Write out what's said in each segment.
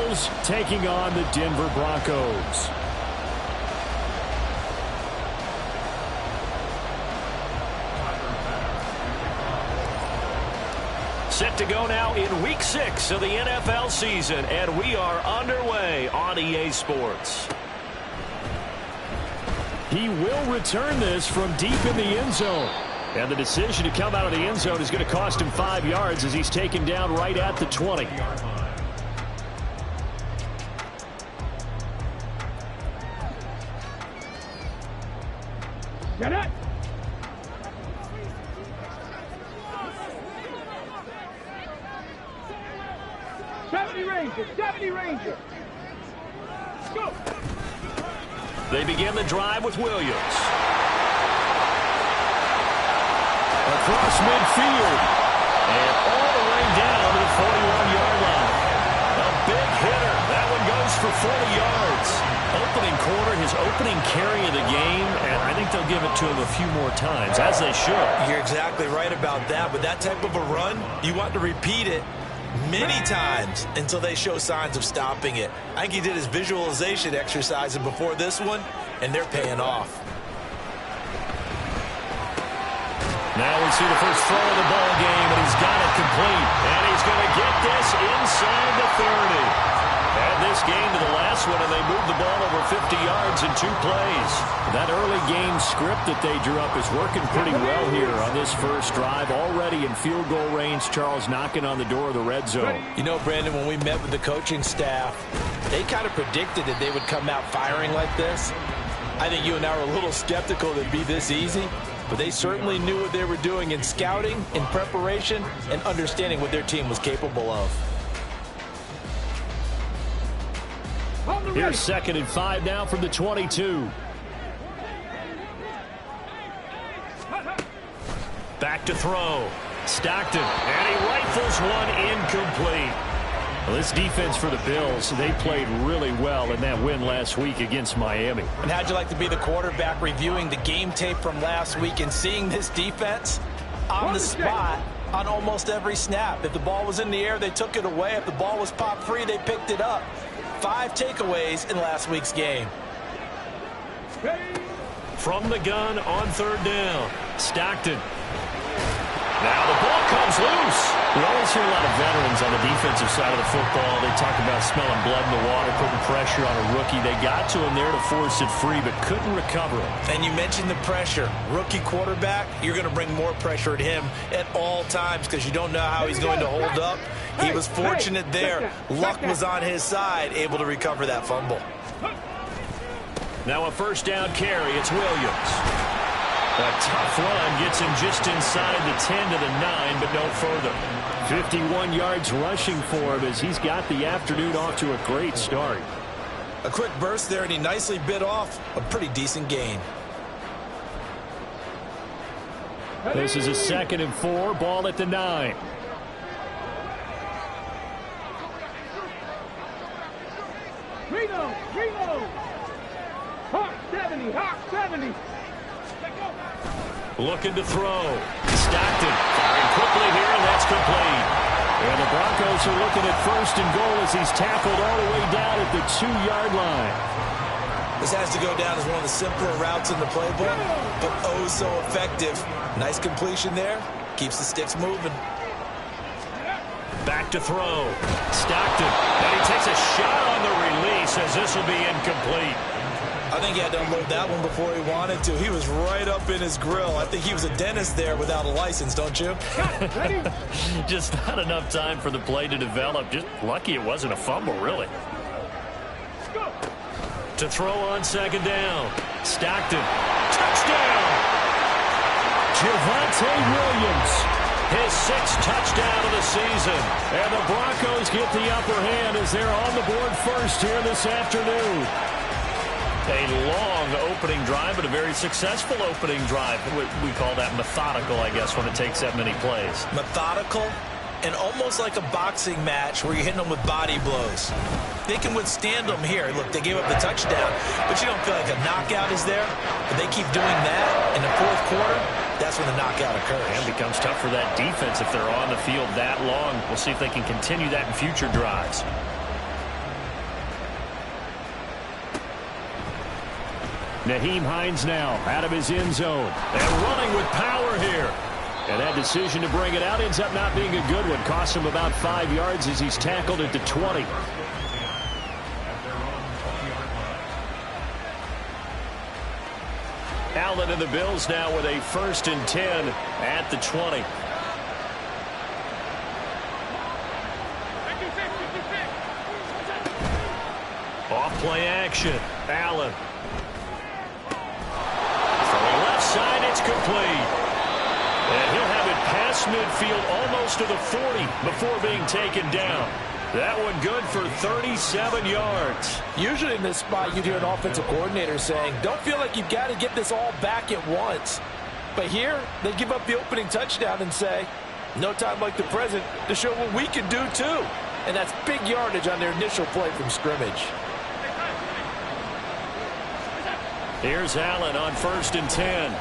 Bills taking on the Denver Broncos. Set to go now in Week 6 of the NFL season, and we are underway on EA Sports. He will return this from deep in the end zone. And the decision to come out of the end zone is going to cost him 5 yards as he's taken down right at the 20. Get it! '70 Ranger. Go! They begin the drive with Williams. Across midfield. And all the way down to the 41-yard line. A big hitter. That one goes for 40 yards. Opening quarter, his opening carry of the game, and I think they'll give it to him a few more times, as they should. You're exactly right about that, but that type of a run, you want to repeat it many times until they show signs of stopping it. I think he did his visualization exercises before this one, and they're paying off. Now we see the first throw of the ball game, and he's got it complete. And he's going to get this inside the 30. Add this game to the last one, and they moved the ball over 50 yards in 2 plays. That early game script that they drew up is working pretty well here on this first drive. Already in field goal range, Charles knocking on the door of the red zone. You know, Brandon, when we met with the coaching staff, they kind of predicted that they would come out firing like this. I think you and I were a little skeptical that it'd be this easy, but they certainly knew what they were doing in scouting, in preparation, and understanding what their team was capable of. Here's 2nd and 5 now from the 22. Back to throw. Stockton, and he rifles one incomplete. Well, this defense for the Bills, they played really well in that win last week against Miami. And how'd you like to be the quarterback reviewing the game tape from last week and seeing this defense on the spot on almost every snap? If the ball was in the air, they took it away. If the ball was popped free, they picked it up. 5 takeaways in last week's game. From the gun on 3rd down. Stockton. Now the ball comes loose. We always hear a lot of veterans on the defensive side of the football. They talk about smelling blood in the water, putting pressure on a rookie. They got to him there to force it free, but couldn't recover it. And you mentioned the pressure. Rookie quarterback, you're going to bring more pressure at him at all times because you don't know how he's going to hold up. He was fortunate there. Luck was on his side, able to recover that fumble. Now a 1st down carry. It's Williams. A tough run gets him just inside the 10 to the 9, but no further. 51 yards rushing for him as he's got the afternoon off to a great start. A quick burst there, and he nicely bit off a pretty decent gain. This is a 2nd and 4, ball at the 9. Reno! Hawk 70! Looking to throw. Stockton firing quickly here, and that's complete. And the Broncos are looking at 1st and goal as he's tackled all the way down at the 2-yard line. This has to go down as one of the simpler routes in the playbook, but oh so effective. Nice completion there. Keeps the sticks moving. Back to throw. Stockton. And he takes a shot on the release as this will be incomplete. I think he had to unload that one before he wanted to. He was right up in his grill. I think he was a dentist there without a license, don't you? Just not enough time for the play to develop. Just lucky it wasn't a fumble, really. To throw on 2nd down. Stockton. Touchdown! Javonte Williams. His 6th touchdown of the season. And the Broncos get the upper hand as they're on the board first here this afternoon. A long opening drive, but a very successful opening drive. We call that methodical, I guess, when it takes that many plays. Methodical and almost like a boxing match where you're hitting them with body blows. They can withstand them here. Look, they gave up the touchdown, but you don't feel like a knockout is there. But they keep doing that in the 4th quarter, that's when the knockout occurs. And it becomes tough for that defense if they're on the field that long. We'll see if they can continue that in future drives. Nyheim Hines now out of his end zone. And running with power here. And that decision to bring it out ends up not being a good one. Costs him about 5 yards as he's tackled at the 20. Allen and the Bills now with a 1st and 10 at the 20. Off play action. Allen. From the left side, it's complete. And he'll have it past midfield almost to the 40 before being taken down. That one good for 37 yards. Usually in this spot, you'd hear an offensive coordinator saying, don't feel like you've got to get this all back at once. But here, they give up the opening touchdown and say, no time like the present to show what we can do too. And that's big yardage on their initial play from scrimmage. Here's Allen on 1st and 10.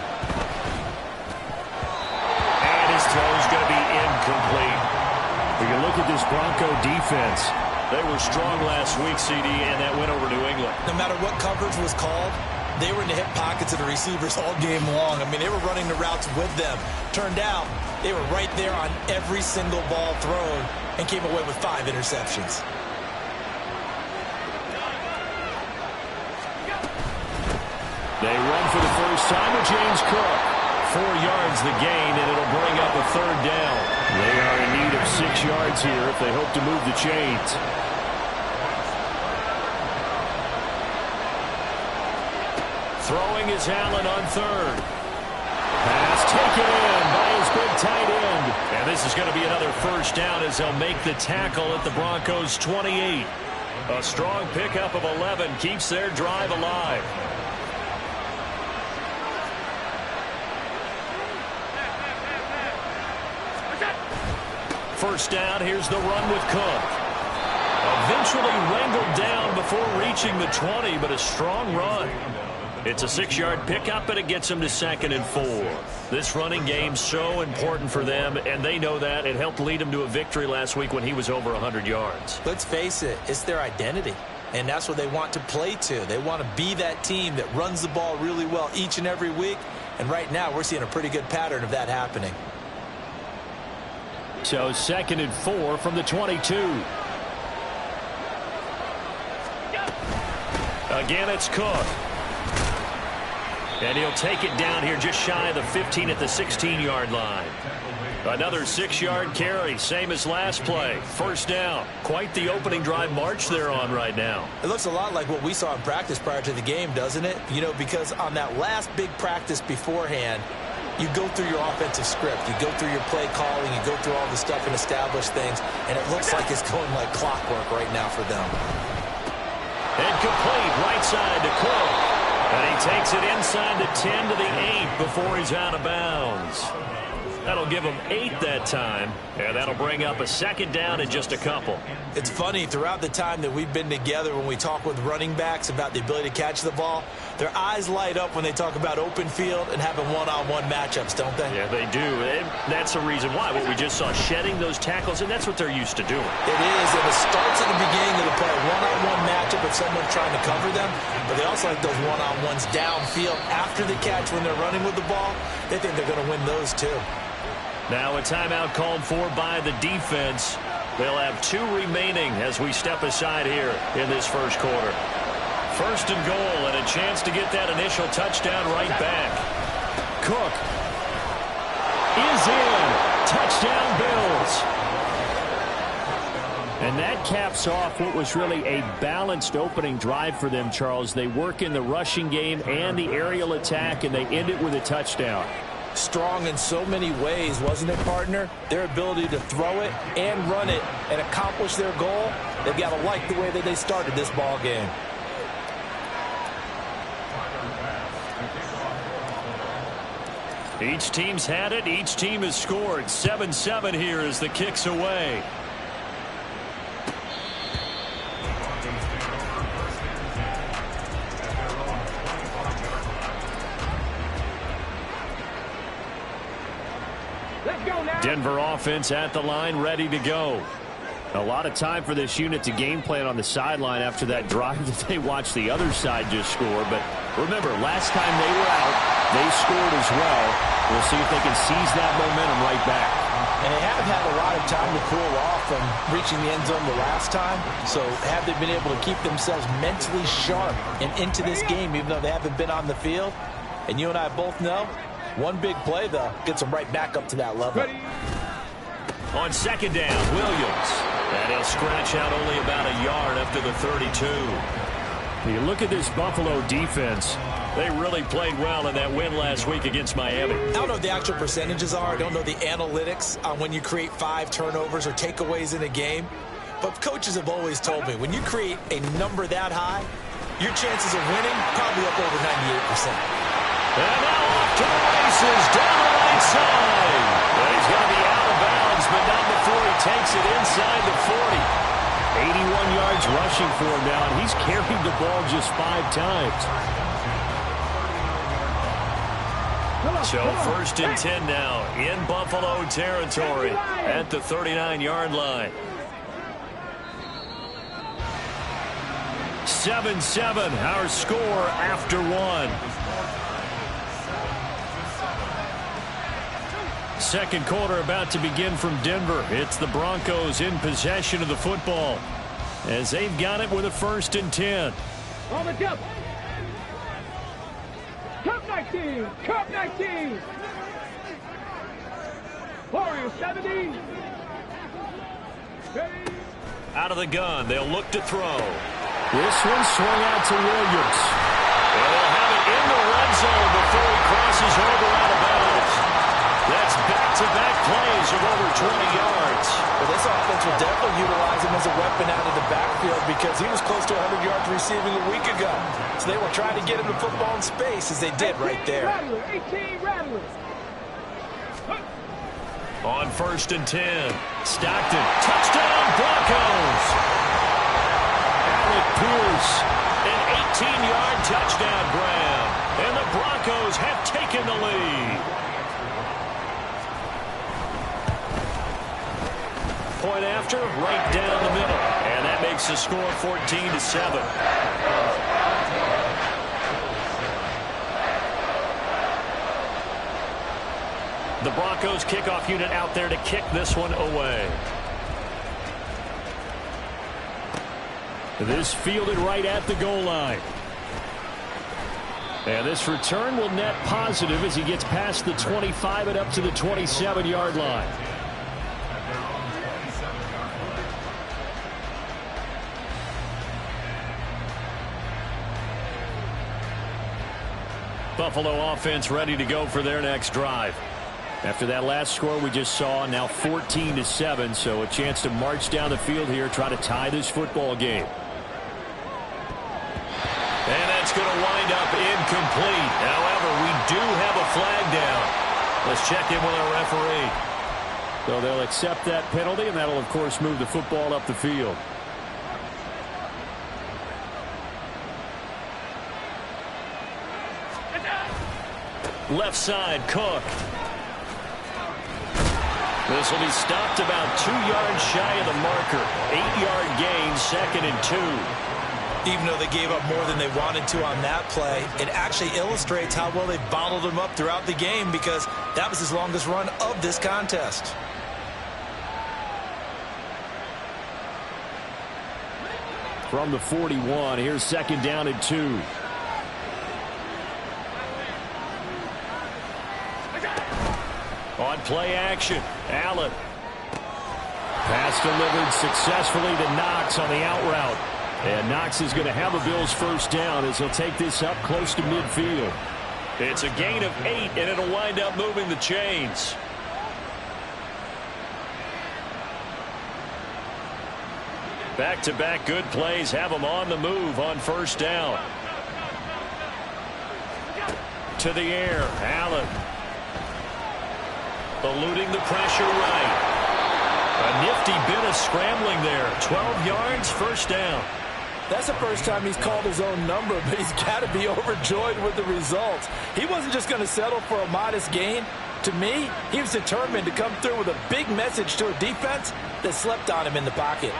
And his throw's going to be incomplete. We can look at this Bronco defense. They were strong last week, CD, and that went over New England. No matter what coverage was called, they were in the hip pockets of the receivers all game long. I mean, they were running the routes with them. Turned out, they were right there on every single ball thrown and came away with 5 interceptions. They run for the first time with James Cook. 4 yards the gain, and it'll bring up a 3rd down. They are in need of 6 yards here if they hope to move the chains. Throwing is Allen on 3rd. Pass taken in by his big tight end. And this is going to be another 1st down as they'll make the tackle at the Broncos' 28. A strong pickup of 11 keeps their drive alive. First down, here's the run with Cook. Eventually wrangled down before reaching the 20, but a strong run. It's a 6-yard pickup, and it gets them to 2nd and 4. This running game's so important for them, and they know that. It helped lead them to a victory last week when he was over 100 yards. Let's face it, it's their identity, and that's what they want to play to. They want to be that team that runs the ball really well each and every week, and right now we're seeing a pretty good pattern of that happening. So 2nd and 4 from the 22. Again, it's Cook. And he'll take it down here just shy of the 15 at the 16-yard line. Another 6-yard carry, same as last play. 1st down. Quite the opening drive march they're on right now. It looks a lot like what we saw in practice prior to the game, doesn't it? You know, because on that last big practice beforehand, you go through your offensive script. You go through your play calling. You go through all the stuff and establish things. And it looks like it's going like clockwork right now for them. And complete right side to Cook. And he takes it inside the 10 to the 8 before he's out of bounds. That'll give him 8 that time. And that'll bring up a 2nd down in just a couple. It's funny, throughout the time that we've been together when we talk with running backs about the ability to catch the ball, their eyes light up when they talk about open field and having one-on-one matchups, don't they? Yeah, they do. And that's the reason why. What we just saw, shedding those tackles, and that's what they're used to doing. It is, and it starts at the beginning of the play, a one-on-one matchup if someone's trying to cover them, but they also like those one-on-ones downfield after the catch when they're running with the ball. They think they're going to win those too. Now a timeout called for by the defense. They'll have 2 remaining as we step aside here in this 1st quarter. 1st and goal, and a chance to get that initial touchdown right back. Cook is in. Touchdown, Bills. And that caps off what was really a balanced opening drive for them, Charles. They work in the rushing game and the aerial attack, and they end it with a touchdown. Strong in so many ways, wasn't it, partner? Their ability to throw it and run it and accomplish their goal, they've got to like the way that they started this ball game. Each team's had it. Each team has scored. 7-7 here as the kick's away. Let's go now. Denver offense at the line, ready to go. A lot of time for this unit to game plan on the sideline after that drive that they watched the other side just score. But remember, last time they were out, they scored as well. We'll see if they can seize that momentum right back. And they haven't had a lot of time to cool off from reaching the end zone the last time. So have they been able to keep themselves mentally sharp and into this game, even though they haven't been on the field? And you and I both know, one big play, though, gets them right back up to that level. On second down, Williams. And he'll scratch out only about a yard up to the 32. You look at this Buffalo defense. They really played well in that win last week against Miami. I don't know what the actual percentages are. I don't know the analytics on when you create 5 turnovers or takeaways in a game. But coaches have always told me, when you create a number that high, your chances of winning probably up over 98%. And now off to the races down the right side. And he's going to be out of bounds, but not before he takes it inside the 40. 81 yards rushing for him now, and he's carried the ball just 5 times. So first and 10 now in Buffalo territory at the 39-yard line. 7-7, our score after 1. Second quarter about to begin from Denver. It's the Broncos in possession of the football as they've got it with a first and 10. On the jump. Cup 19. Cup 19. Warrior 70. Out of the gun. They'll look to throw. This one swung out to Williams. And they'll have it in the red zone before he crosses over out of bounds. That's back-to-back plays of over 20 yards. Well, this offense will definitely utilize him as a weapon out of the backfield because he was close to 100 yards receiving a week ago. So they will try to get him the football in space as they did right there. 18 Rattlers. On first and 10, Stockton, touchdown Broncos. Alec Pierce, an 18-yard touchdown grab. And the Broncos have taken the lead. Point after, right down the middle. And that makes the score 14-7. The Broncos kickoff unit out there to kick this one away. This fielded right at the goal line. And this return will net positive as he gets past the 25 and up to the 27-yard line. Buffalo offense ready to go for their next drive. After that last score we just saw, now 14-7, so a chance to march down the field here, try to tie this football game. And that's going to wind up incomplete. However, we do have a flag down. Let's check in with our referee. So they'll accept that penalty, and that'll, of course, move the football up the field. Left side, Cook. This will be stopped about 2 yards shy of the marker. 8-yard gain, 2nd and 2. Even though they gave up more than they wanted to on that play, it actually illustrates how well they bottled them up throughout the game because that was his longest run of this contest. From the 41, here's 2nd down and 2. On play action, Allen. Pass delivered successfully to Knox on the out route. And Knox is going to have a Bills first down as he'll take this up close to midfield. It's a gain of 8, and it'll wind up moving the chains. Back-to-back good plays have them on the move on first down. To the air, Allen. Eluding the pressure right. A nifty bit of scrambling there. 12 yards, first down. That's the first time he's called his own number, but he's got to be overjoyed with the results. He wasn't just going to settle for a modest gain. To me, he was determined to come through with a big message to a defense that slept on him in the pocket.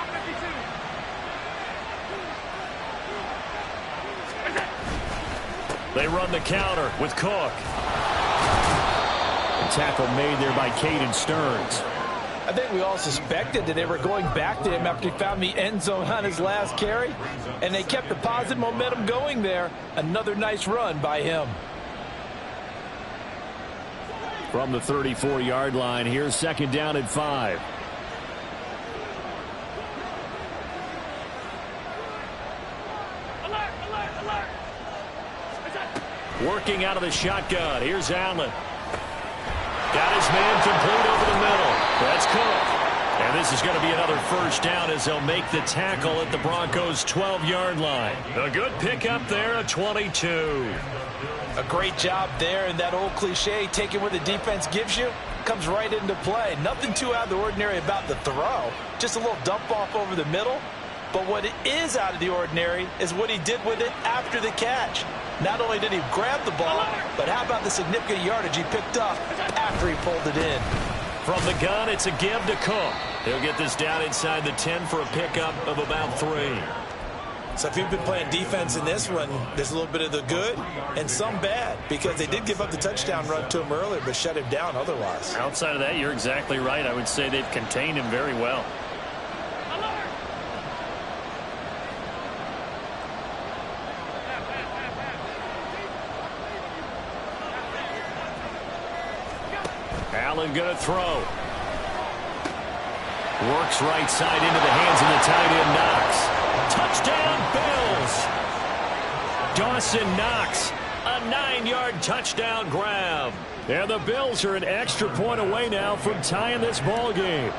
They run the counter with Cook. A tackle made there by Caden Stearns. I think we all suspected that they were going back to him after he found the end zone on his last carry, and they kept the positive momentum going there. Another nice run by him. From the 34-yard line, here's second down and 5. Alert, alert, alert. Working out of the shotgun. Here's Allen. Got his man complete over the middle. That's Cook. And this is going to be another first down as they'll make the tackle at the Broncos' 12-yard line. A good pickup there at 22. A great job there, and that old cliche, taking what the defense gives you, comes right into play. Nothing too out of the ordinary about the throw. Just a little dump off over the middle. But what is out of the ordinary is what he did with it after the catch. Not only did he grab the ball, but how about the significant yardage he picked up after he pulled it in. From the gun, it's a give to Cook. He'll get this down inside the 10 for a pickup of about 3. So if you've been playing defense in this one, there's a little bit of the good and some bad, because they did give up the touchdown run to him earlier, but shut him down otherwise. Outside of that, you're exactly right. I would say they've contained him very well. Allen going to throw. Works right side into the hands of the tight end Knox. Touchdown Bills. Dawson Knox, a 9-yard touchdown grab. And the Bills are an extra point away now from tying this ball game.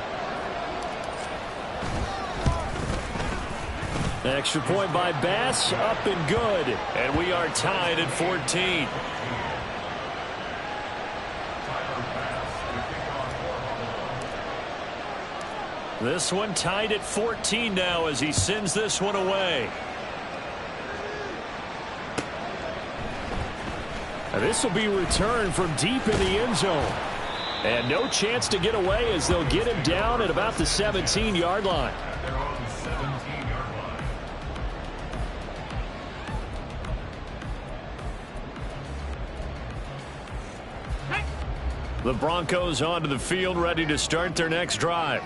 Extra point by Bass, up and good. And we are tied at 14. This one tied at 14 now as he sends this one away. And this will be returned from deep in the end zone. And no chance to get away as they'll get him down at about the 17-yard line. The Broncos onto the field, ready to start their next drive.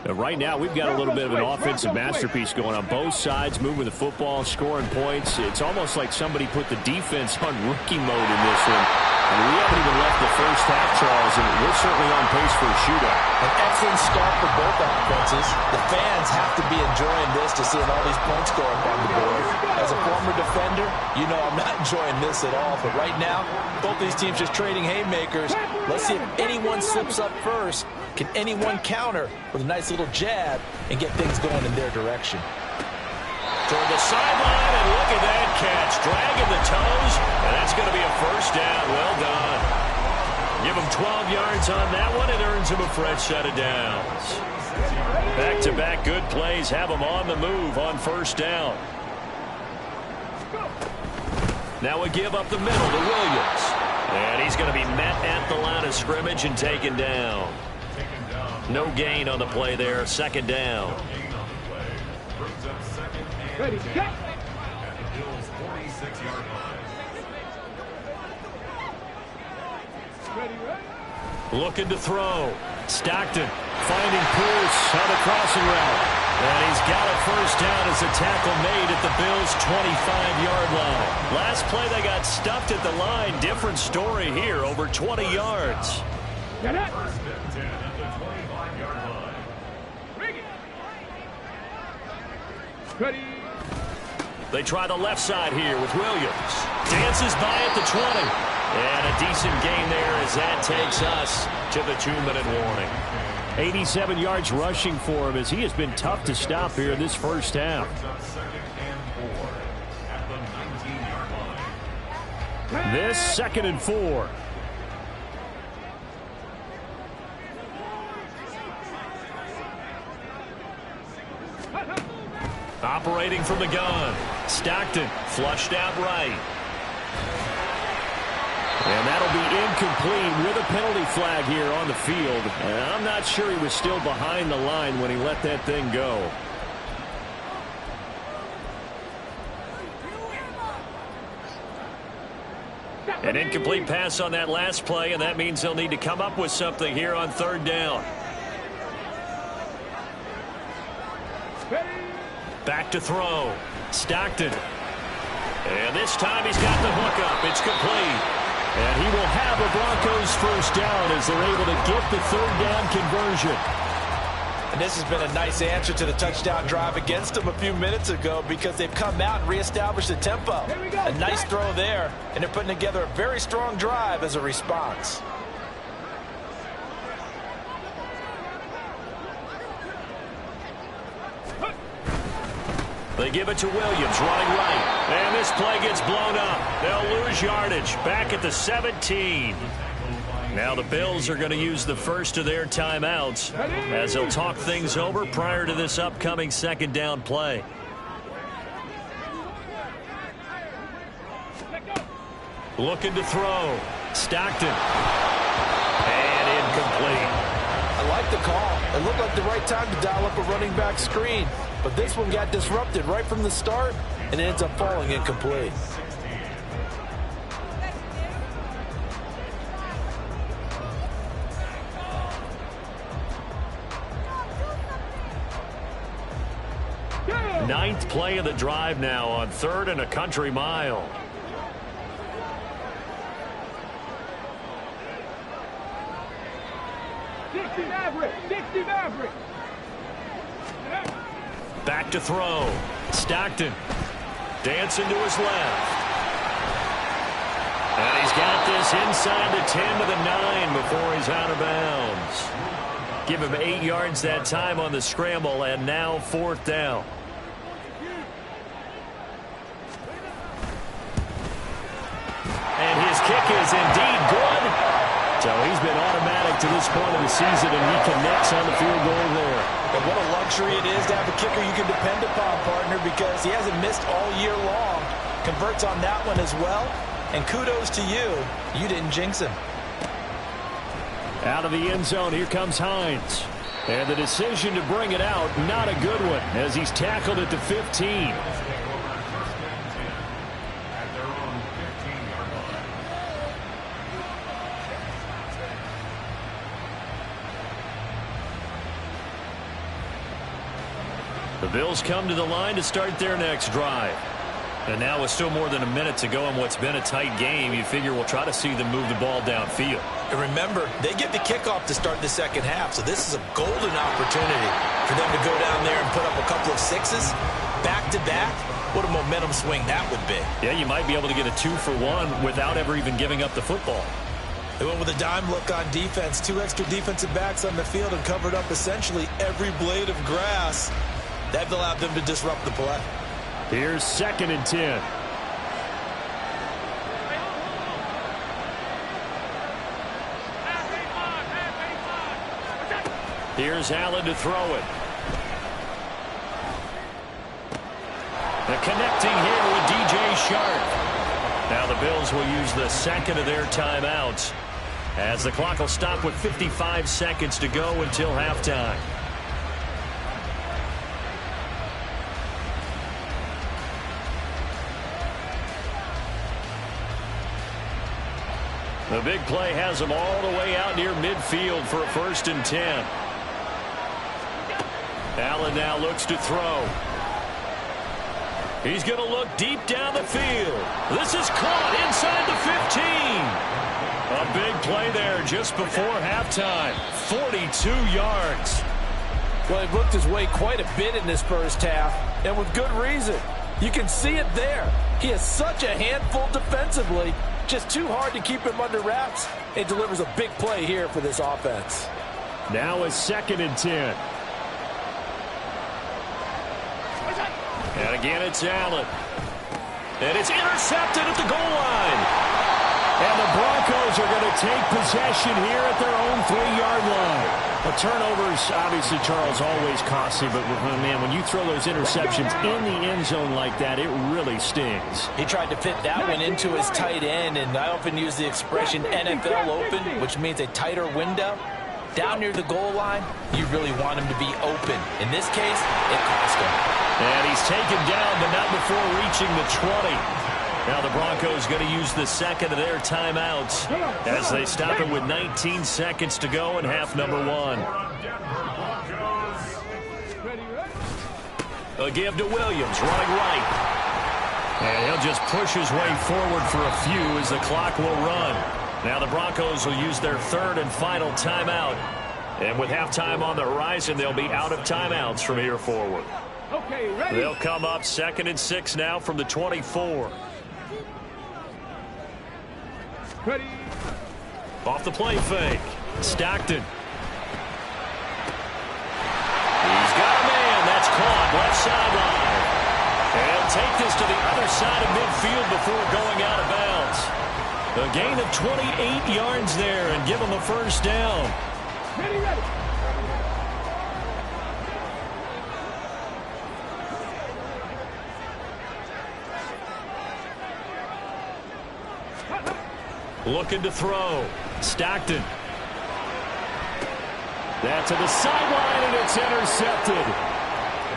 Right now, we've got a little bit of an offensive masterpiece going on both sides, moving the football, scoring points. It's almost like somebody put the defense on rookie mode in this one. And we haven't even left the first half, Charles, and we're certainly on pace for a shootout. An excellent start for both offenses. The fans have to be enjoying this to seeing all these points go up on the board. As a former defender, you know I'm not enjoying this at all. But right now, both these teams just trading haymakers. Let's see if anyone slips up first. Can anyone counter with a nice little jab and get things going in their direction? Toward the sideline, and look at that catch. Dragging the toes, and that's going to be a first down. Well done. Give him 12 yards on that one. It earns him a fresh set of downs. Back-to-back good plays have him on the move on first down. Now a give up the middle to Williams. And he's going to be met at the line of scrimmage and taken down. No gain on the play there. Second down. Ready, set. Looking to throw. Stockton finding Pierce on the crossing route. And he's got a first down as a tackle made at the Bills' 25-yard line. Last play they got stuffed at the line. Different story here, over 20 yards. Get it. Ready. They try the left side here with Williams. Dances by at the 20. And a decent gain there as that takes us to the 2-minute warning. 87 yards rushing for him as he has been tough to stop here in this first half. This 2nd and 4. Operating from the gun. Stockton flushed out right. And that'll be incomplete with a penalty flag here on the field. And I'm not sure he was still behind the line when he let that thing go. An incomplete pass on that last play, and that means they'll need to come up with something here on third down. Back to throw. Stockton. And this time he's got the hook up. It's complete. And he will have a Broncos first down as they're able to get the third down conversion. And this has been a nice answer to the touchdown drive against them a few minutes ago because they've come out and reestablished the tempo. A nice throw there, and they're putting together a very strong drive as a response. They give it to Williams, running right. And this play gets blown up. They'll lose yardage back at the 17. Now the Bills are going to use the first of their timeouts as they'll talk things over prior to this upcoming second down play. Looking to throw. Stockton. And incomplete. I like the call. It looked like the right time to dial up a running back screen. But this one got disrupted right from the start and ends up falling incomplete. Ninth play of the drive now on 3rd and a country mile. Back to throw. Stockton. Dancing to his left. And he's got this inside the 10 to the 9 before he's out of bounds. Give him 8 yards that time on the scramble, and now 4th down. And his kick is indeed good. So he's been automatic to this point of the season, and he connects on the field goal there. And what a luxury it is to have a kicker you can depend upon, partner, because he hasn't missed all year long. Converts on that one as well. And kudos to you. You didn't jinx him. Out of the end zone, here comes Hines. And the decision to bring it out, not a good one, as he's tackled at the 15. The Bills come to the line to start their next drive. And now with still more than a minute to go in what's been a tight game, you figure we'll try to see them move the ball downfield. And remember, they get the kickoff to start the second half, so this is a golden opportunity for them to go down there and put up a couple of sixes back-to-back. What a momentum swing that would be. Yeah, you might be able to get a 2-for-1 without ever even giving up the football. They went with a dime look on defense, 2 extra defensive backs on the field and covered up essentially every blade of grass. That allowed them to disrupt the play. Here's 2nd and 10. Here's Allen to throw it. The connecting here with DJ Sharp. Now the Bills will use the second of their timeouts as the clock will stop with 55 seconds to go until halftime. The big play has them all the way out near midfield for a 1st and 10. Allen now looks to throw. He's going to look deep down the field. This is caught inside the 15. A big play there just before halftime. 42 yards. Well, he worked his way quite a bit in this first half, and with good reason. You can see it there. He is such a handful defensively. Just too hard to keep him under wraps. It delivers a big play here for this offense. Now it's 2nd and 10. And again, it's Allen. And it's intercepted at the goal line. And the Broncos are going to take possession here at their own 3-yard line. The turnovers, obviously, Charles, always costly. But, man, when you throw those interceptions in the end zone like that, it really stings. He tried to fit that one into his tight end, and I often use the expression NFL open, which means a tighter window. Down near the goal line, you really want him to be open. In this case, it cost him. And he's taken down, but not before reaching the 20. Now the Broncos going to use the second of their timeouts as they stop it with 19 seconds to go in half number 1. A give to Williams, running right. And he'll just push his way forward for a few as the clock will run. Now the Broncos will use their third and final timeout. And with halftime on the horizon, they'll be out of timeouts from here forward. Okay, ready. They'll come up 2nd and 6 now from the 24. Ready. Off the play fake. Stockton. He's got a man. That's caught. Left sideline. And he'll take this to the other side of midfield before going out of bounds. A gain of 28 yards there and give him a first down. Ready, ready. Looking to throw. Stockton. That to the sideline, and it's intercepted.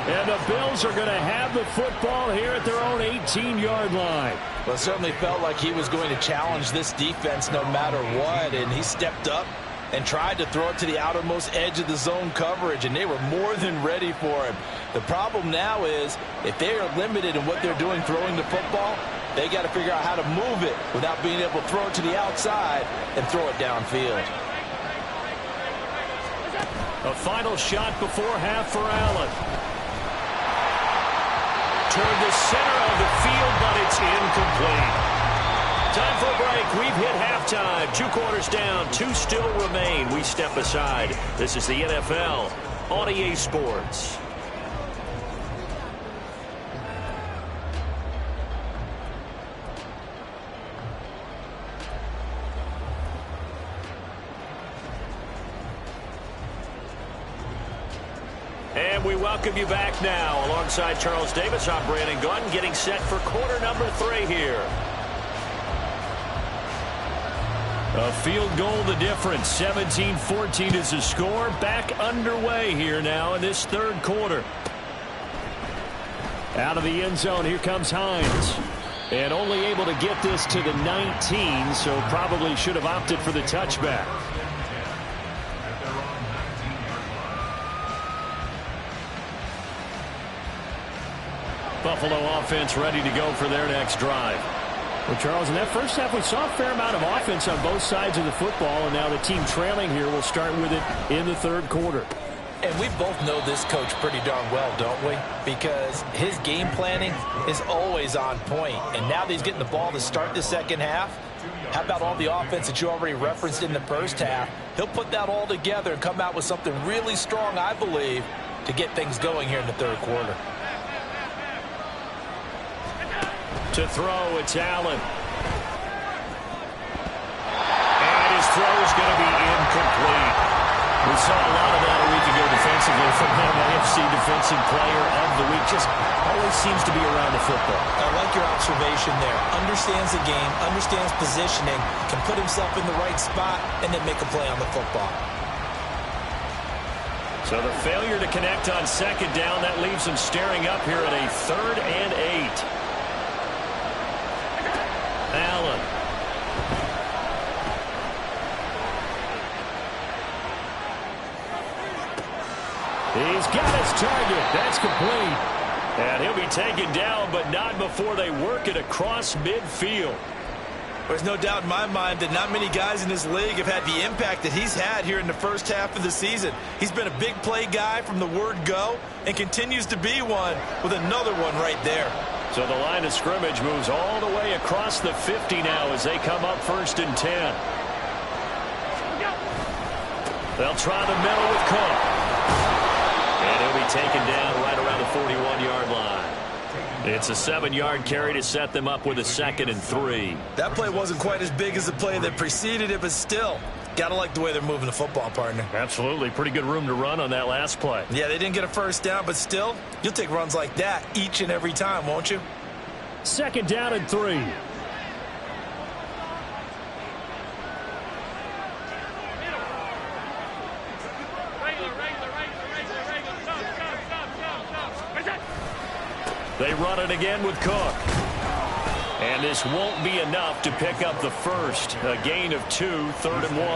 And the Bills are going to have the football here at their own 18-yard line. Well, it certainly felt like he was going to challenge this defense no matter what, and he stepped up and tried to throw it to the outermost edge of the zone coverage, and they were more than ready for him. The problem now is if they are limited in what they're doing throwing the football, they got to figure out how to move it without being able to throw it to the outside and throw it downfield. A final shot before half for Allen. Toward the center of the field, but it's incomplete. Time for a break. We've hit halftime. 2 quarters down. 2 still remain. We step aside. This is the NFL on EA Sports. And we welcome you back now. Alongside Charles Davis, I'm Brandon Gunn, getting set for quarter number 3 here. A field goal the difference. 17-14 is the score. Back underway here now in this third quarter. Out of the end zone, here comes Hines. And only able to get this to the 19, so probably should have opted for the touchback. Buffalo offense ready to go for their next drive. Well, Charles, in that first half, we saw a fair amount of offense on both sides of the football, and now the team trailing here will start with it in the third quarter. And we both know this coach pretty darn well, don't we? Because his game planning is always on point. And now that he's getting the ball to start the second half, how about all the offense that you already referenced in the first half? He'll put that all together and come out with something really strong, I believe, to get things going here in the third quarter. To throw, it's Allen. And his throw's going to be incomplete. We saw a lot of that a week ago defensively from him. AFC Defensive Player of the Week. Just always seems to be around the football. I like your observation there. Understands the game, understands positioning, can put himself in the right spot, and then make a play on the football. So the failure to connect on second down, that leaves him staring up here at a 3rd and 8. Allen. He's got his target. That's complete. And he'll be taken down, but not before they work it across midfield. There's no doubt in my mind that not many guys in this league have had the impact that he's had here in the first half of the season. He's been a big play guy from the word go and continues to be one with another one right there. So the line of scrimmage moves all the way across the 50 now as they come up 1st and 10. They'll try the middle with Cook. And he'll be taken down right around the 41-yard line. It's a 7-yard carry to set them up with a 2nd and 3. That play wasn't quite as big as the play that preceded it, but still, gotta like the way they're moving the football, partner. Absolutely. Pretty good room to run on that last play. Yeah, they didn't get a first down, but still, you'll take runs like that each and every time, won't you? 2nd down and 3. They run it again with Cook. And this won't be enough to pick up the first. A gain of 2, 3rd and 1.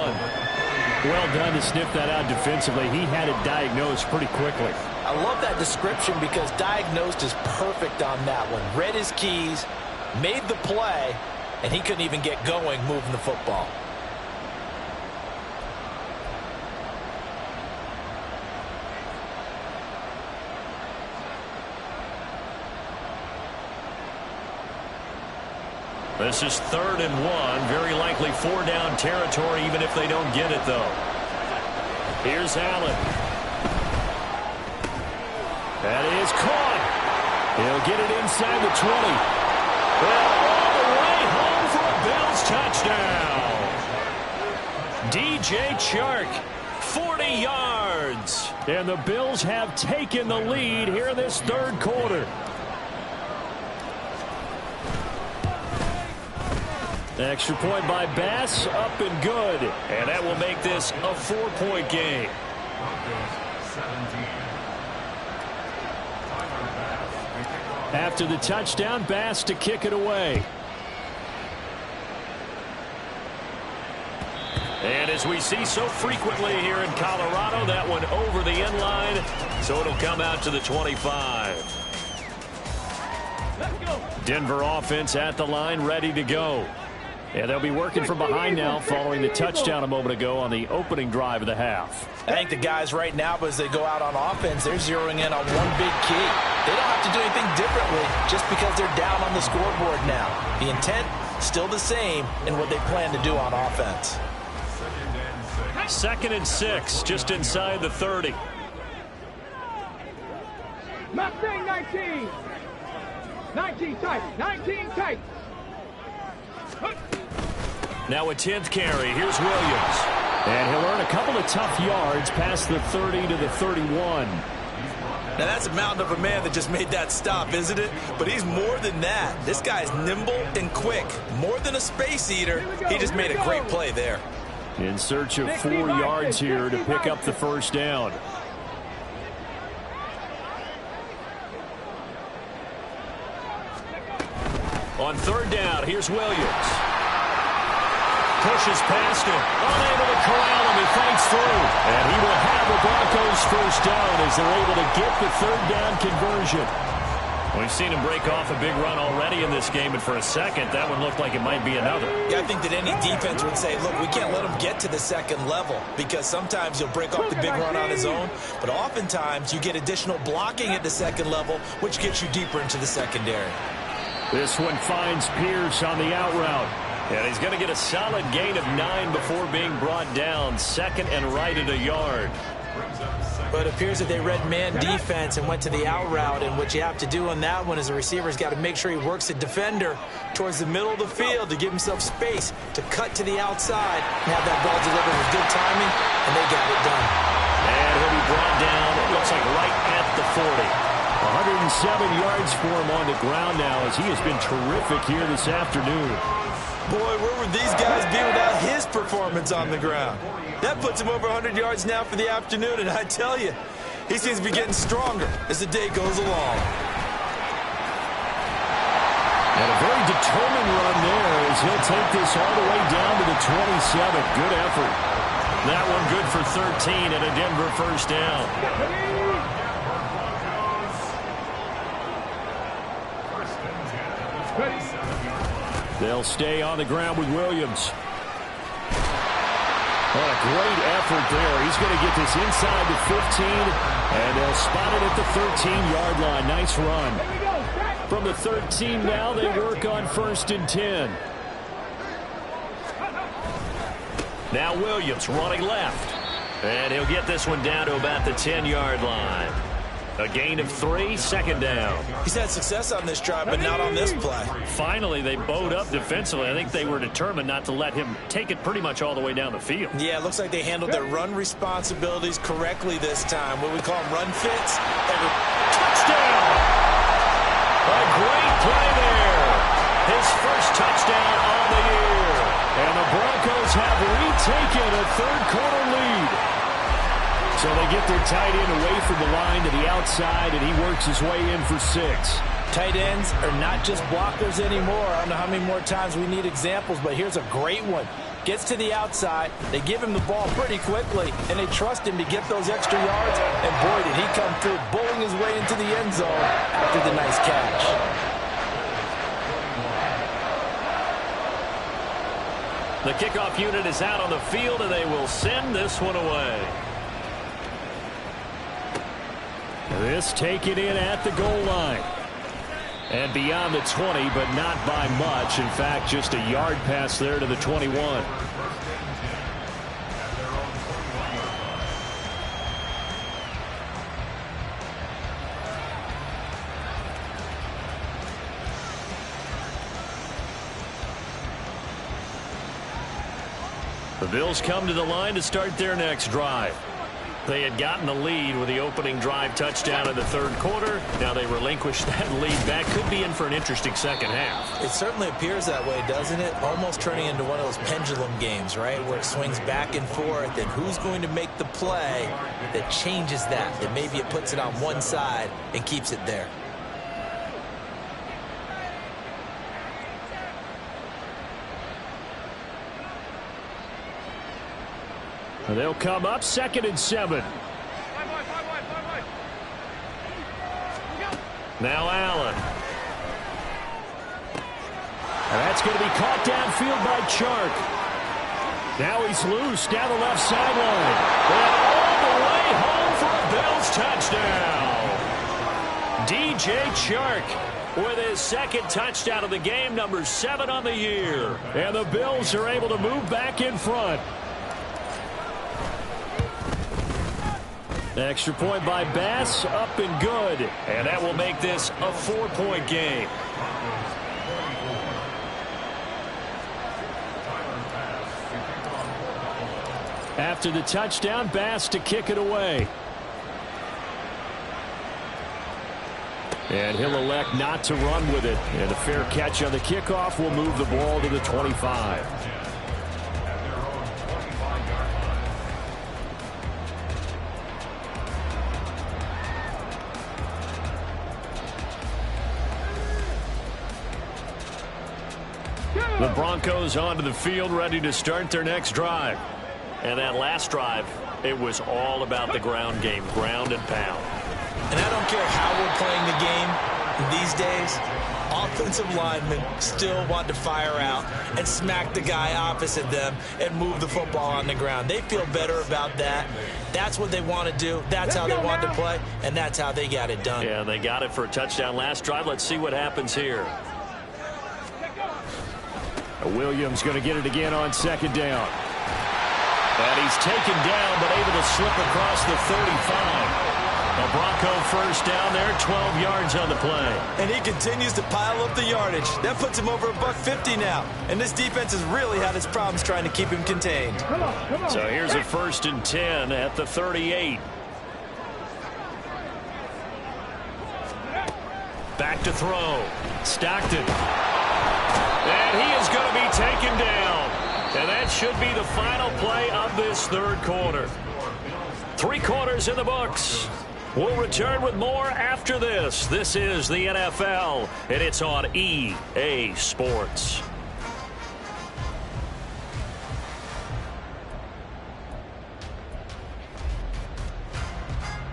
Well done to sniff that out defensively. He had it diagnosed pretty quickly. I love that description because diagnosed is perfect on that one. Read his keys, made the play, and he couldn't even get going moving the football. This is 3rd and 1. Very likely 4-down territory, even if they don't get it, though. Here's Allen. That is caught. He'll get it inside the 20. Well, all the way home for a Bills touchdown. DJ Chark, 40 yards. And the Bills have taken the lead here in this 3rd quarter. Extra point by Bass, up and good. And that will make this a 4-point game. After the touchdown, Bass to kick it away. And as we see so frequently here in Colorado, that one over the end line, so it'll come out to the 25. Denver offense at the line, ready to go. And they'll be working from behind now following the touchdown a moment ago on the opening drive of the half. I think the guys right now, as they go out on offense, they're zeroing in on one big key. They don't have to do anything differently just because they're down on the scoreboard now. The intent, still the same in what they plan to do on offense. 2nd and 6, just inside the 30. Mustang 19. 19 tight. 19 tight. Now a 10th carry. Here's Williams. And he'll earn a couple of tough yards past the 30 to the 31. Now that's a mountain of a man that just made that stop, isn't it? But he's more than that. This guy's nimble and quick. More than a space eater. He just made a great play there. In search of 4 yards here to pick up the first down. On 3rd down, here's Williams. Pushes past him. Unable to corral him. He fights through. And he will have the Broncos first down as they're able to get the 3rd down conversion. We've seen him break off a big run already in this game, and for a second, that one looked like it might be another. Yeah, I think that any defense would say, look, we can't let him get to the 2nd level because sometimes he'll break off the big run on his own, but oftentimes you get additional blocking at the 2nd level, which gets you deeper into the secondary. This one finds Pierce on the out route. And he's going to get a solid gain of 9 before being brought down. 2nd and right at a yard. But it appears that they read man defense and went to the out route. And what you have to do on that one is the receiver's got to make sure he works the defender towards the middle of the field to give himself space to cut to the outside and have that ball delivered with good timing, and they got it done. And he'll be brought down, it looks like right at the 40. 107 yards for him on the ground now as he has been terrific here this afternoon. Boy, where would these guys be without his performance on the ground? That puts him over 100 yards now for the afternoon, and I tell you, he seems to be getting stronger as the day goes along. And a very determined run there as he'll take this all the way down to the 27. Good effort. That one good for 13 and a Denver first down. They'll stay on the ground with Williams. What a great effort there. He's going to get this inside the 15, and they'll spot it at the 13-yard line. Nice run. From the 13 now, they work on 1st and 10. Now Williams running left. And he'll get this one down to about the 10-yard line. A gain of 3, second down. He's had success on this drive, but not on this play. Finally, they bowed up defensively. I think they were determined not to let him take it pretty much all the way down the field. Yeah, it looks like they handled their run responsibilities correctly this time. What we call them run fits. Touchdown! A great play there. His first touchdown on the year. And the Broncos have retaken a third-quarter lead. So they get their tight end away from the line to the outside, and he works his way in for 6. Tight ends are not just blockers anymore. I don't know how many more times we need examples, but here's a great one. Gets to the outside, they give him the ball pretty quickly, and they trust him to get those extra yards, and boy, did he come through, bowling his way into the end zone after the nice catch. The kickoff unit is out on the field, and they will send this one away. This taken in at the goal line. And beyond the 20, but not by much. In fact, just a yard pass there to the 21. The Bills come to the line to start their next drive. They had gotten the lead with the opening drive touchdown in the third quarter. Now they relinquish that lead. That could be in for an interesting second half. It certainly appears that way, doesn't it? Almost turning into one of those pendulum games, right, where it swings back and forth, and who's going to make the play that changes that, that maybe it puts it on one side and keeps it there. They'll come up 2nd and 7. Now Allen. And that's going to be caught downfield by Chark. Now he's loose down the left sideline. And all the way home for a Bills touchdown. DJ Chark with his second touchdown of the game, number 7 on the year. And the Bills are able to move back in front. Extra point by Bass, up and good. And that will make this a 4-point game. After the touchdown, Bass to kick it away. And he'll elect not to run with it. And a fair catch on the kickoff will move the ball to the 25. The Broncos onto the field, ready to start their next drive. And that last drive, it was all about the ground game, ground and pound. And I don't care how we're playing the game these days, offensive linemen still want to fire out and smack the guy opposite them and move the football on the ground. They feel better about that. That's what they want to do. That's how they want to play, and that's how they got it done. Yeah, they got it for a touchdown last drive. Let's see what happens here. Williams going to get it again on 2nd down. And he's taken down, but able to slip across the 35. A Bronco first down there, 12 yards on the play. And he continues to pile up the yardage. That puts him over $150 now. And this defense has really had its problems trying to keep him contained. Come on. So here's a 1st and 10 at the 38. Back to throw. Stockton. And he is going to be taken down. And that should be the final play of this third quarter. 3 quarters in the books. We'll return with more after this. This is the NFL, and it's on EA Sports.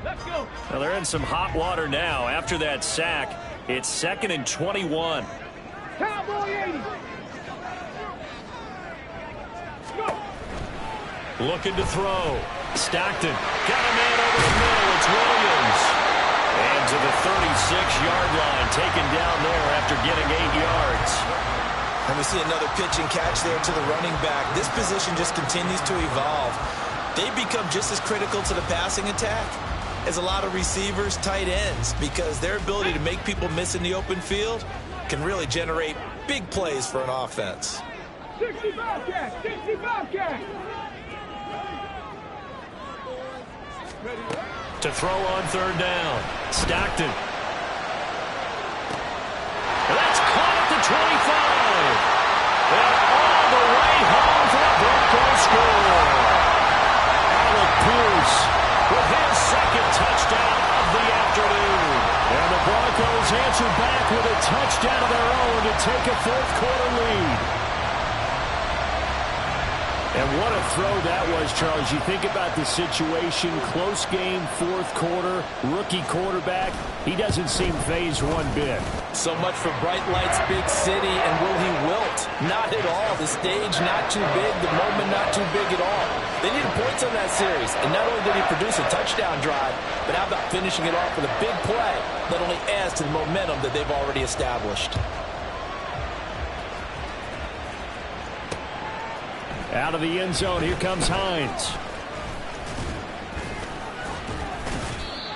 Let's go. Now they're in some hot water now. After that sack, it's 2nd and 21. Cowboy 80. Go. Looking to throw. Stockton got a man over the middle. It's Williams. And to the 36-yard line, taken down there after getting 8 yards. And we see another pitch and catch there to the running back. This position just continues to evolve. They become just as critical to the passing attack is a lot of receivers, tight ends, because their ability to make people miss in the open field can really generate big plays for an offense. 65 catch, 65 catch. To throw on third down. Stockton. That's caught at the 25. And all the way home for the Broncos score. Alec Pierce with his second touchdown of the afternoon. And the Broncos answer back with a touchdown of their own to take a fourth-quarter lead. And what a throw that was, Charles. You think about the situation, close game, fourth quarter, rookie quarterback. He doesn't seem fazed one bit. So much for bright lights, big city, and will he wilt? Not at all. The stage not too big, the moment not too big at all. They needed points on that series, and not only did he produce a touchdown drive, but how about finishing it off with a big play that only adds to the momentum that they've already established. Out of the end zone, here comes Hines.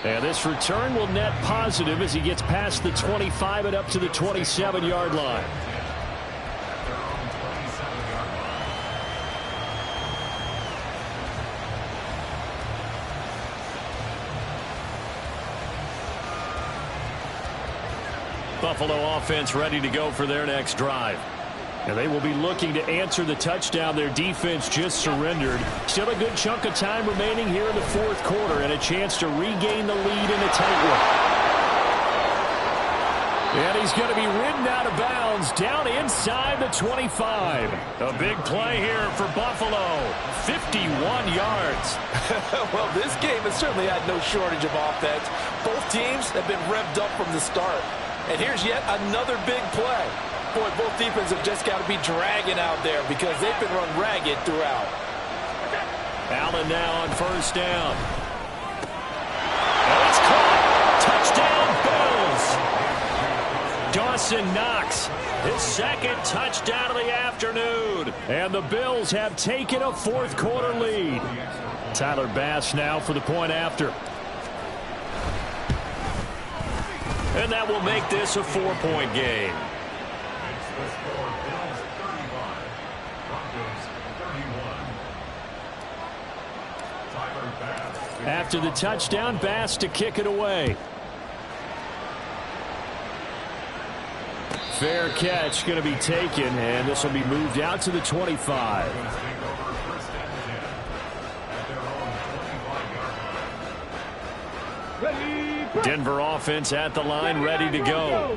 And this return will net positive as he gets past the 25 and up to the 27-yard line. Buffalo offense ready to go for their next drive. And they will be looking to answer the touchdown their defense just surrendered. Still a good chunk of time remaining here in the fourth quarter and a chance to regain the lead in a tight one. And he's going to be ridden out of bounds down inside the 25. A big play here for Buffalo. 51 yards. Well, this game has certainly had no shortage of offense. Both teams have been revved up from the start. And here's yet another big play. Boy, both defenses have just got to be dragging out there because they've been run ragged throughout. Allen now on first down. And it's caught. Touchdown, Bills. Dawson Knox, his second touchdown of the afternoon. And the Bills have taken a fourth quarter lead. Tyler Bass now for the point after. And that will make this a 4-point game. After the touchdown, Bass to kick it away. Fair catch going to be taken, and this will be moved out to the 25. Denver offense at the line, ready to go.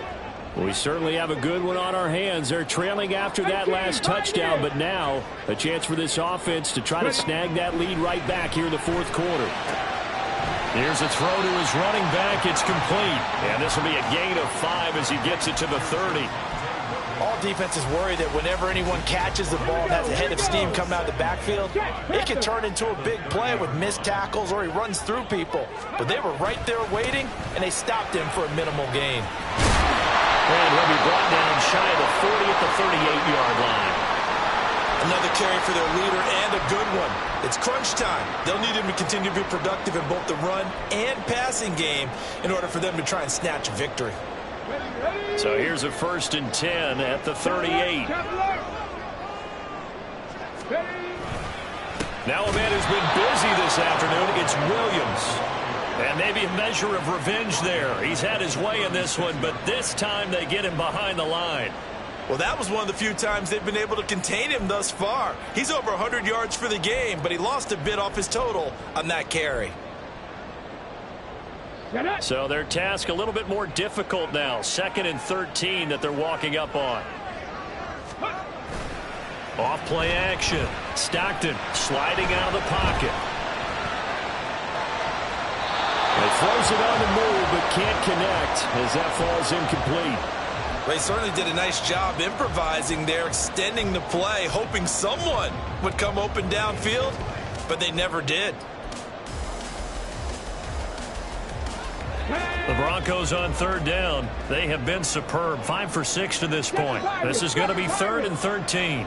We certainly have a good one on our hands. They're trailing after that last touchdown, but now a chance for this offense to try to snag that lead right back here in the fourth quarter. Here's a throw to his running back. It's complete. And this will be a gain of 5 as he gets it to the 30. All defenses worry that whenever anyone catches the ball and has a head of steam coming out of the backfield, it can turn into a big play with missed tackles or he runs through people. But they were right there waiting, and they stopped him for a minimal gain. And he'll be brought down shy of the 40 at the 38-yard line. Another carry for their leader and a good one. It's crunch time. They'll need him to continue to be productive in both the run and passing game in order for them to try and snatch a victory. So here's a 1st and 10 at the 38. Now a man who's been busy this afternoon, it's Williams. And maybe a measure of revenge there. He's had his way in this one, but this time they get him behind the line. Well, that was one of the few times they've been able to contain him thus far. He's over 100 yards for the game, but he lost a bit off his total on that carry. So their task a little bit more difficult now. 2nd and 13 that they're walking up on. Off play action. Stockton sliding out of the pocket. He throws it on the move but can't connect as that falls incomplete. They certainly did a nice job improvising there, extending the play, hoping someone would come open downfield, but they never did. The Broncos on 3rd down. They have been superb. 5 for 6 to this point. This is going to be 3rd and 13.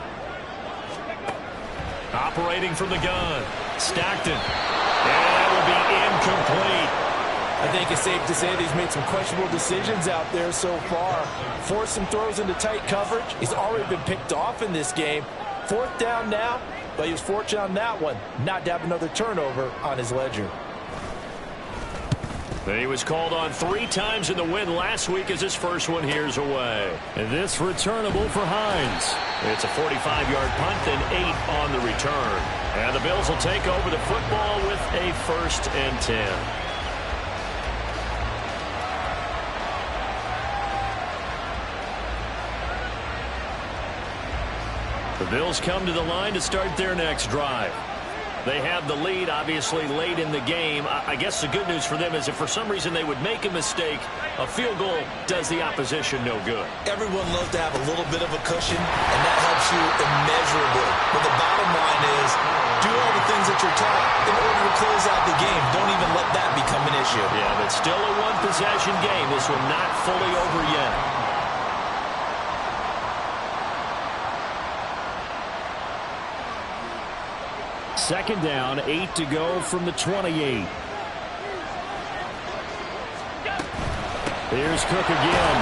Operating from the gun. Stockton. And that will be incomplete. I think it's safe to say that he's made some questionable decisions out there so far. Forced some throws into tight coverage. He's already been picked off in this game. 4th down now, but he was fortunate on that one not to have another turnover on his ledger. He was called on 3 times in the win last week as his first one here's away. And this returnable for Hines. It's a 45-yard punt and 8 on the return. And the Bills will take over the football with a 1st and 10. The Bills come to the line to start their next drive. They have the lead, obviously, late in the game. I guess the good news for them is if for some reason they would make a mistake, a field goal does the opposition no good. Everyone loves to have a little bit of a cushion, and that helps you immeasurably. But the bottom line is, do all the things that you're taught in order to close out the game. Don't even let that become an issue. Yeah, but still a one-possession game. This one not fully over yet. Second down, 8 to go from the 28. Here's Cook again.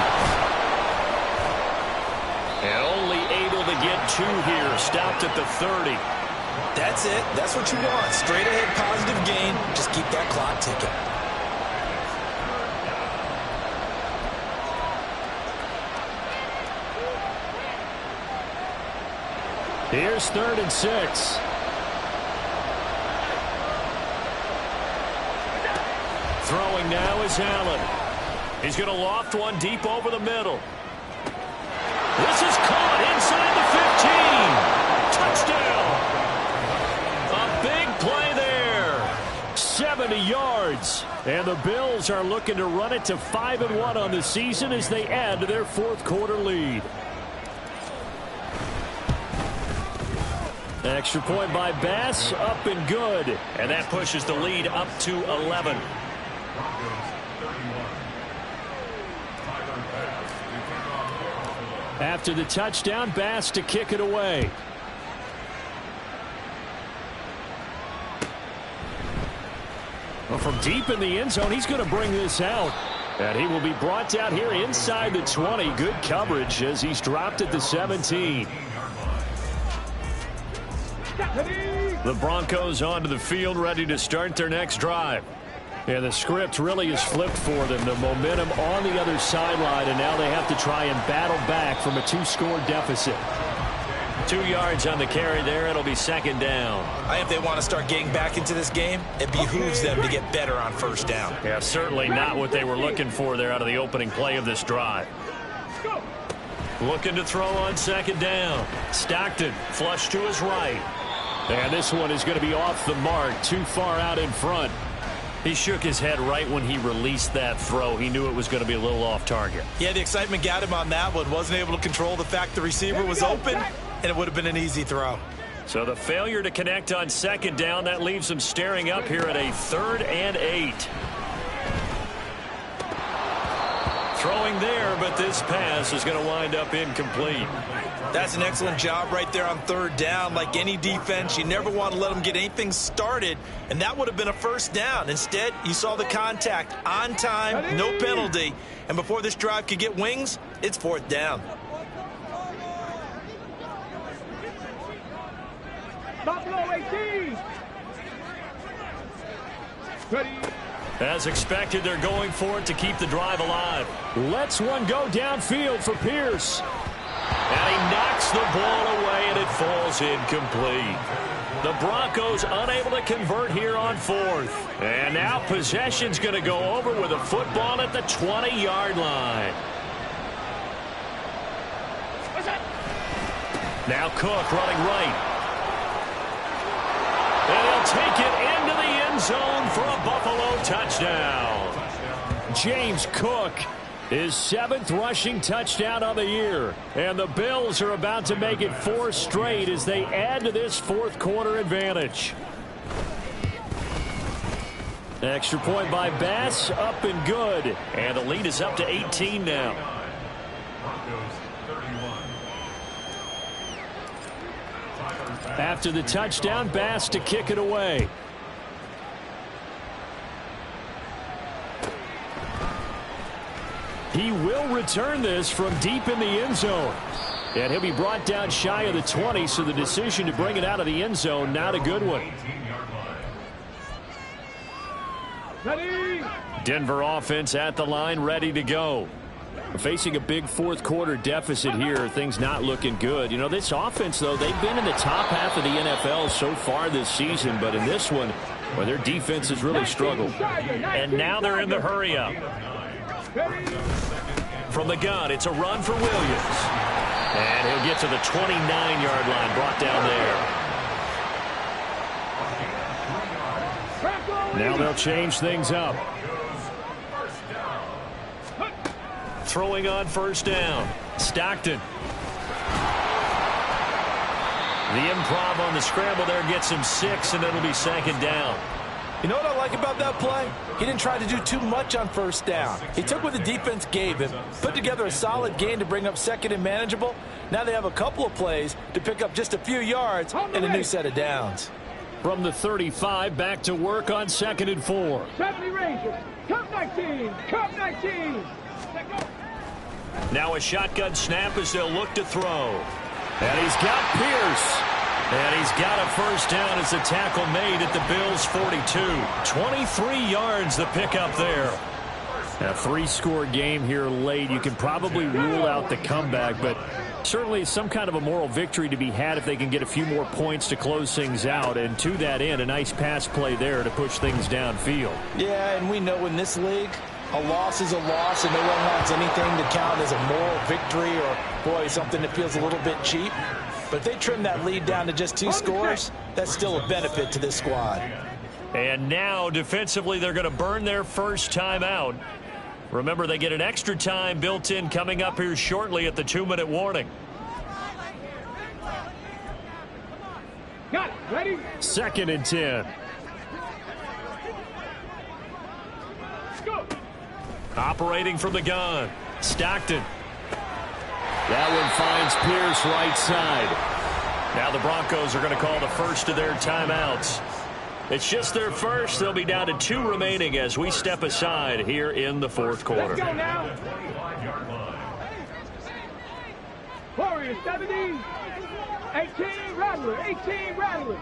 And only able to get 2 here. Stopped at the 30. That's it. That's what you want. Straight ahead positive gain. Just keep that clock ticking. Here's 3rd and 6. Throwing now is Allen. He's going to loft one deep over the middle. This is caught inside the 15. Touchdown. A big play there. 70 yards. And the Bills are looking to run it to 5-1 on the season as they add to their 4th quarter lead. Extra point by Bass, up and good. And that pushes the lead up to 11. After the touchdown, Bass to kick it away. Well, from deep in the end zone, he's going to bring this out. And he will be brought down here inside the 20. Good coverage as he's dropped at the 17. The Broncos onto the field, ready to start their next drive. And the script really is flipped for them. The momentum on the other sideline, and now they have to try and battle back from a 2-score deficit. 2 yards on the carry there. It'll be 2nd down. I think if they want to start getting back into this game, it behooves them to get better on 1st down. Yeah, certainly not what they were looking for there out of the opening play of this drive. Looking to throw on 2nd down. Stockton flush to his right. And this one is going to be off the mark, too far out in front. He shook his head right when he released that throw. He knew it was going to be a little off target. Yeah, the excitement got him on that one. Wasn't able to control the fact the receiver was open, and it would have been an easy throw. So the failure to connect on 2nd down, that leaves him staring up here at a 3rd and 8. Throwing there, but this pass is going to wind up incomplete. That's an excellent job right there on 3rd down. Like any defense, you never want to let them get anything started, and that would have been a 1st down. Instead, you saw the contact on time, no penalty, and before this drive could get wings, it's 4th down. Buffalo 18. Ready. As expected, they're going for it to keep the drive alive. Lets one go downfield for Pierce. And he knocks the ball away, and it falls incomplete. The Broncos unable to convert here on 4th. And now possession's going to go over with a football at the 20-yard line. Now Cook running right. And he'll take it into the end zone for a Buffalo touchdown. James Cook, his 7th rushing touchdown of the year. And the Bills are about to make it 4 straight as they add to this 4th quarter advantage. Extra point by Bass, up and good. And the lead is up to 18 now. After the touchdown, Bass to kick it away. He will return this from deep in the end zone. And he'll be brought down shy of the 20, so the decision to bring it out of the end zone, not a good one. Ready. Denver offense at the line, ready to go. Facing a big fourth quarter deficit here, things not looking good. You know, this offense, though, they've been in the top half of the NFL so far this season, but in this one, well, their defense has really struggled. And now they're in the hurry up. From the gun, it's a run for Williams. And he'll get to the 29-yard line, brought down there. Now they'll change things up. Throwing on first down. Stockton. The improv on the scramble there gets him 6, and it'll be second down. You know what I like about that play? He didn't try to do too much on first down. He took what the defense gave him, put together a solid gain to bring up second and manageable. Now they have a couple of plays to pick up just a few yards and a new set of downs. From the 35, back to work on 2nd and 4. 70 Rangers. Cup 19. Cup 19. Now a shotgun snap as they'll look to throw. And he's got Pierce. And he's got a first down as the tackle made at the Bills' 42. 23 yards the pickup there. A 3-score game here late. You can probably rule out the comeback, but certainly some kind of a moral victory to be had if they can get a few more points to close things out. And to that end, a nice pass play there to push things downfield. Yeah, and we know in this league, a loss is a loss, and no one wants anything to count as a moral victory or, boy, something that feels a little bit cheap. But if they trim that lead down to just 2 scores, that's still a benefit to this squad. And now, defensively, they're going to burn their first time out. Remember, they get an extra time built in coming up here shortly at the 2-minute warning. Got it. Ready. 2nd and 10. Go. Operating from the gun. Stockton. That one finds Pierce right side. Now the Broncos are going to call the first of their timeouts. It's just their first. They'll be down to 2 remaining as we step aside here in the fourth quarter. Let's go now. Warriors 70. 18 Rattler. 18 Rattler.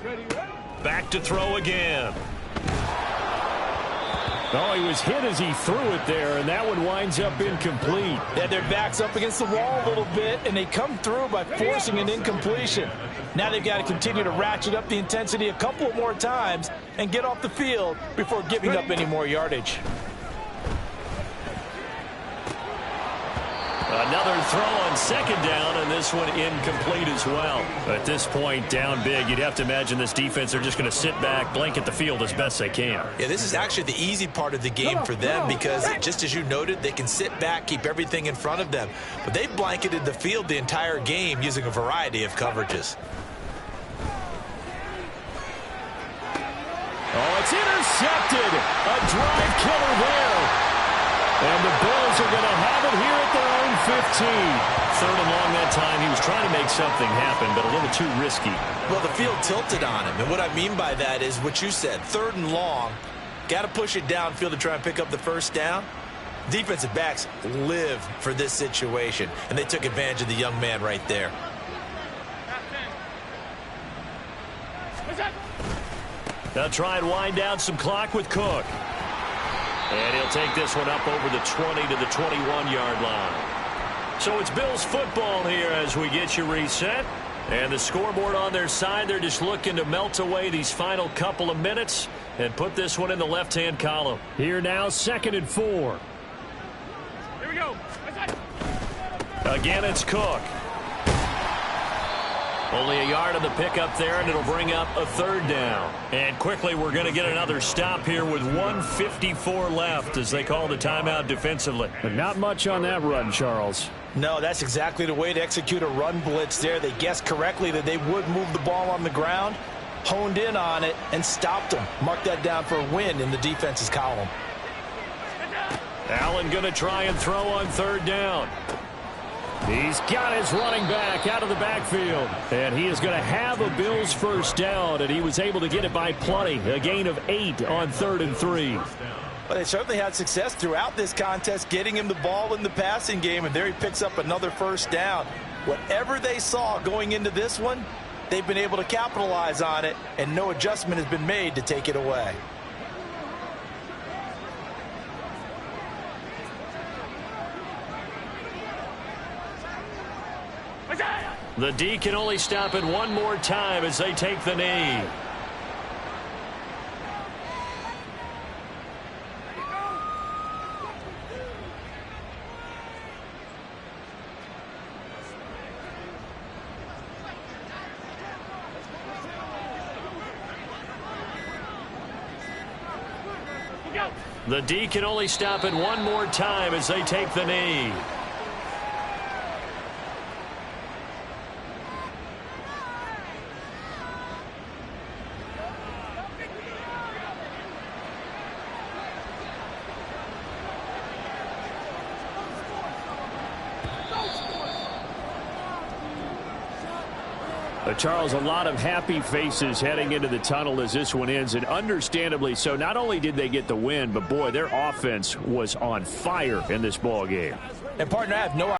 Ready, ready. Back to throw again. Oh, he was hit as he threw it there, and that one winds up incomplete. Yeah, their back's up against the wall a little bit, and they come through by forcing an incompletion. Now they've got to continue to ratchet up the intensity a couple more times and get off the field before giving up any more yardage. Another throw on 2nd down, and this one incomplete as well. At this point, down big, you'd have to imagine this defense are just going to sit back, blanket the field as best they can. Yeah, this is actually the easy part of the game for them because, just as you noted, they can sit back, keep everything in front of them. But they've blanketed the field the entire game using a variety of coverages. Oh, it's intercepted. A drive killer there. And the Bills are going to have it here at their own 15. 3rd and long that time. He was trying to make something happen, but a little too risky. Well, the field tilted on him. And what I mean by that is what you said. 3rd and long. Got to push it downfield to try and pick up the first down. Defensive backs live for this situation. And they took advantage of the young man right there. They'll try and wind down some clock with Cook. And he'll take this one up over the 20 to the 21-yard line. So it's Bills football here as we get you reset. And the scoreboard on their side, they're just looking to melt away these final couple of minutes and put this one in the left-hand column. Here now, 2nd and 4. Here we go. Again, it's Cook. Only a yard on the pickup there, and it'll bring up a 3rd down. And quickly, we're going to get another stop here with 1:54 left as they call the timeout defensively. But not much on that run, Charles. No, that's exactly the way to execute a run blitz there. They guessed correctly that they would move the ball on the ground, honed in on it, and stopped them. Mark that down for a win in the defense's column. Allen going to try and throw on 3rd down. He's got his running back out of the backfield. And he is going to have a Bills first down, and he was able to get it by plenty. A gain of 8 on 3rd and 3. Well, they certainly had success throughout this contest getting him the ball in the passing game, and there he picks up another first down. Whatever they saw going into this one, they've been able to capitalize on it, and no adjustment has been made to take it away. The D can only stop it one more time as they take the knee. The D can only stop it one more time as they take the knee. Charles, a lot of happy faces heading into the tunnel as this one ends, and understandably so. Not only did they get the win, but boy, their offense was on fire in this ball game. And partner, I have no